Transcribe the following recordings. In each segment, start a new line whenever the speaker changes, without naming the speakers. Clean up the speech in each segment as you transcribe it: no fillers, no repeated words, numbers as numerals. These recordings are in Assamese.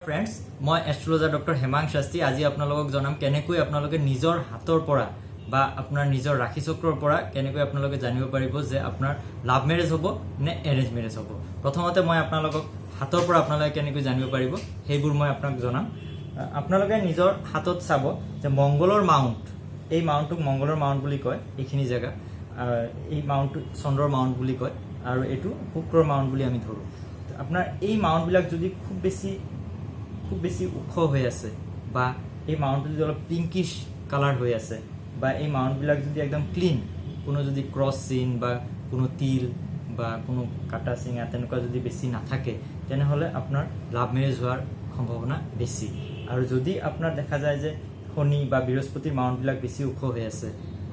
फ्रेंड्स मैं एस्ट्रोलजार डॉक्टर हेमांग शास्त्री आज आपनालोকক जनाम केनेকৈ आपनालोके निजर हातर পৰা বা আপোনাৰ নিজৰ ৰাশি চক্ৰৰ পৰা কেনেকৈ আপোনালোকে জানিব পাৰিব যে আপোনাৰ লাভ মেৰেজ হ'ব নে এৰেঞ্জ মেৰেজ হ'ব। প্ৰথমতে মই আপোনালোকক হাতৰ পৰা আপোনালোকে কেনেকৈ জানিব পাৰিব সেইবোৰ মই আপোনাক জনাম। আপোনালোকে নিজৰ হাতত চাব যে মংগলৰ মাউন্ট, এই মাউন্টক মংগলৰ মাউন্ট বুলি কয়, এইখিনি জায়গা এই মাউন্ট চন্দ্ৰৰ মাউন্ট বুলি কয় আৰু এটো শুক্ৰৰ মাউন্ট বুলি আমি ধৰো। আপোনাৰ এই মাউন্ট বিলাক যদি খুব বেছি উখ হৈ আছে বা এই মাউন্ট যদি অলপ পিঙ্কিশ কালার হৈ আছে বা এই মাউন্ট বিলাক যদি একদম ক্লিন, কোনো যদি ক্রস চিন বা কোনো তিল বা কোনো কাটা চিঙা তেনেকুৱা যদি বেছি নাথাকে তেনেহলে আপোনাৰ লাভ মেৰেজ হোৱাৰ সম্ভাৱনা বেছি। আৰু যদি আপোনাৰ দেখা যায় যে শনি বা বৃহস্পতিৰ মাউন্ট বিলাক বেছি উখ হৈ আছে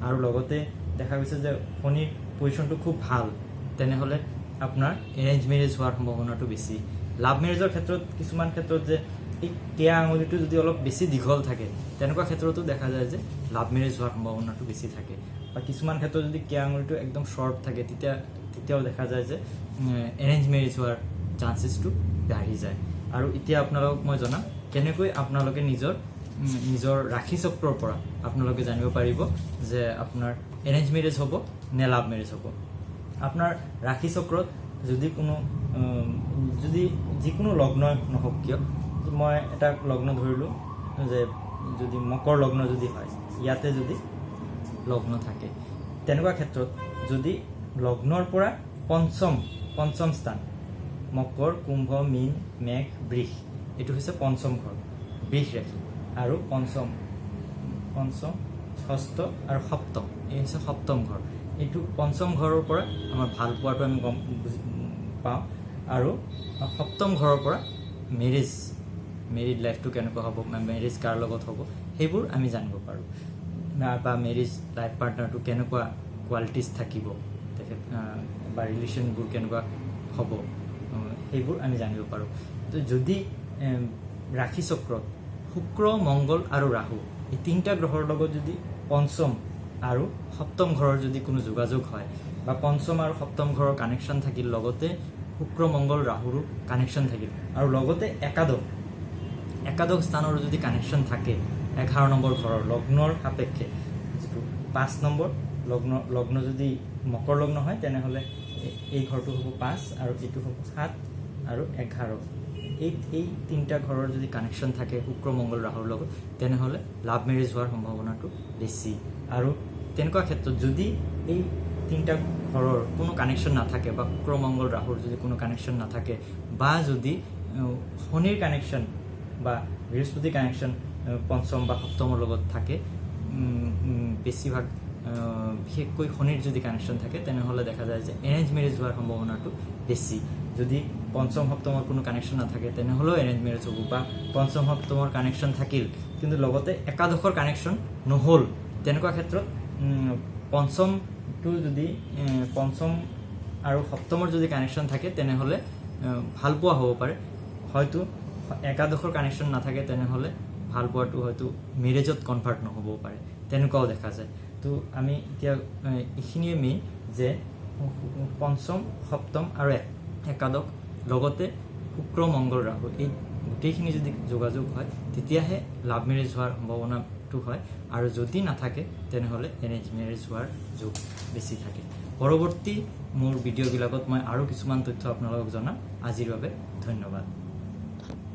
আৰু লগতে দেখা গৈছে যে শনিৰ পজিশনটো খুব ভাল, তেনেহলে আপোনাৰ এৰেঞ্জ মেৰেজ হোৱাৰ সম্ভাৱনাটো বেছি। লাভ মেৰেজৰ ক্ষেত্ৰত কিছুমান ক্ষেত্ৰত যে এই কেয়া আঙুলিটো যদি অলপ বেছি দীঘল থাকে তেনেকুৱা ক্ষেত্ৰতো দেখা যায় যে লাভ মেৰেজ হোৱাৰ সম্ভাৱনাটো বেছি থাকে, বা কিছুমান ক্ষেত্ৰত যদি কেয়া আঙুলিটো একদম শৰ্ট থাকে তেতিয়াও দেখা যায় যে এৰেঞ্জ মেৰেজ হোৱাৰ চান্সেছটো বাঢ়ি যায়। আৰু এতিয়া আপোনালোকক মই জনাম কেনেকৈ আপোনালোকে নিজৰ ৰাশি চক্ৰৰ পৰা আপোনালোকে জানিব পাৰিব যে আপোনাৰ এৰেঞ্জ মেৰেজ হ'ব নে লাভ মেৰেজ হ'ব। আপোনাৰ ৰাশি চক্ৰত যদি যিকোনো লগ্ন নহওক কিয়, মই এটা লগ্ন ধৰিলোঁ যে যদি মকৰ লগ্ন যদি হয়, ইয়াতে যদি লগ্ন থাকে তেনেকুৱা ক্ষেত্ৰত যদি লগ্নৰ পৰা পঞ্চম স্থান মকৰ, কুম্ভ, মীন, মেঘ, বৃষ, এইটো হৈছে পঞ্চম ঘৰ বৃষ ৰাশি, আৰু পঞ্চম, ষষ্ঠ আৰু সপ্তম এই হৈছে সপ্তম ঘৰ। এইটো পঞ্চম ঘৰৰ পৰা আমাৰ ভাল পোৱাটো আমি গম পাওঁ, আৰু সপ্তম ঘৰৰ পৰা মেৰিড লাইফটো কেনেকুৱা হ'ব, মেৰিজ কাৰ লগত হ'ব সেইবোৰ আমি জানিব পাৰোঁ, বা মেৰিজ লাইফ পাৰ্টনাৰটো কেনেকুৱা কোৱালিটিজ থাকিব তেখেত বা ৰিলেশ্যনবোৰ কেনেকুৱা হ'ব সেইবোৰ আমি জানিব পাৰোঁ। তো যদি ৰাশি চক্ৰত শুক্ৰ, মংগল আৰু ৰাহু এই তিনিটা গ্ৰহৰ লগত যদি পঞ্চম আৰু সপ্তম ঘৰৰ যদি কোনো যোগাযোগ হয় বা পঞ্চম আৰু সপ্তম ঘৰৰ কানেকশ্যন থাকিল, লগতে শুক্ৰ, মংগল, ৰাহুৰো কানেকশ্যন থাকিল, আৰু লগতে একাদশ স্থানৰো যদি কানেকশ্যন থাকে 11 নম্বৰ ঘৰৰ লগ্নৰ সাপেক্ষে, যিটো 5 নম্বৰ লগ্ন যদি মকৰ লগ্ন হয় তেনেহ'লে এই ঘৰটো হ'ব 5 আৰু এইটো হ'ব 7 আৰু 11। এই তিনিটা ঘৰৰ যদি কানেকশ্যন থাকে শুক্ৰ, মংগল, ৰাহুৰ লগত তেনেহ'লে লাভ মেৰেজ হোৱাৰ সম্ভাৱনাটো বেছি। আৰু তেনেকুৱা ক্ষেত্ৰত যদি এই তিনিটা ঘৰৰ কোনো কানেকশ্যন নাথাকে বা শুক্ৰ, মংগল, ৰাহুৰ যদি কোনো কানেকশ্যন নাথাকে, বা যদি শনিৰ কানেকশ্যন বা বৃহস্পতিৰ কানেকশ্যন পঞ্চম বা সপ্তমৰ লগত থাকে, বেছিভাগ বিশেষকৈ শনিৰ যদি কানেকশ্যন থাকে তেনেহ'লে দেখা যায় যে এৰেঞ্জ মেৰেজ হোৱাৰ সম্ভাৱনাটো বেছি। যদি পঞ্চম সপ্তমৰ কোনো কানেকশ্যন নাথাকে তেনেহ'লেও এৰেঞ্জ মেৰেজ হ'ব, বা পঞ্চম সপ্তমৰ কানেকশ্যন থাকিল কিন্তু লগতে একাদশৰ কানেকশ্যন নহ'ল, তেনেকুৱা ক্ষেত্ৰত পঞ্চমটো যদি পঞ্চম আৰু সপ্তমৰ যদি কানেকশ্যন থাকে তেনেহ'লে ভাল পোৱা হ'ব পাৰে, হয়তো একাদশৰ কানেকশ্যন নাথাকে তেনেহ'লে ভাল পোৱাটো হয়তো মেৰেজত কনভাৰ্ট নহ'বও পাৰে, তেনেকুৱাও দেখা যায়। তো আমি এতিয়া এইখিনিয়ে মেইন যে পঞ্চম, সপ্তম আৰু একাদশ লগতে শুক্ৰ, মংগল, ৰাহু এই গোটেইখিনি যদি যোগাযোগ হয় তেতিয়াহে লাভ মেৰেজ হোৱাৰ সম্ভাৱনাটো হয়, আৰু যদি নাথাকে তেনেহ'লে এৰেঞ্জ মেৰেজ হোৱাৰ যোগ বেছি থাকে। পৰৱৰ্তী মোৰ ভিডিঅ'বিলাকত মই আৰু কিছুমান তথ্য আপোনালোকক জনাম। আজিৰ বাবে ধন্যবাদ।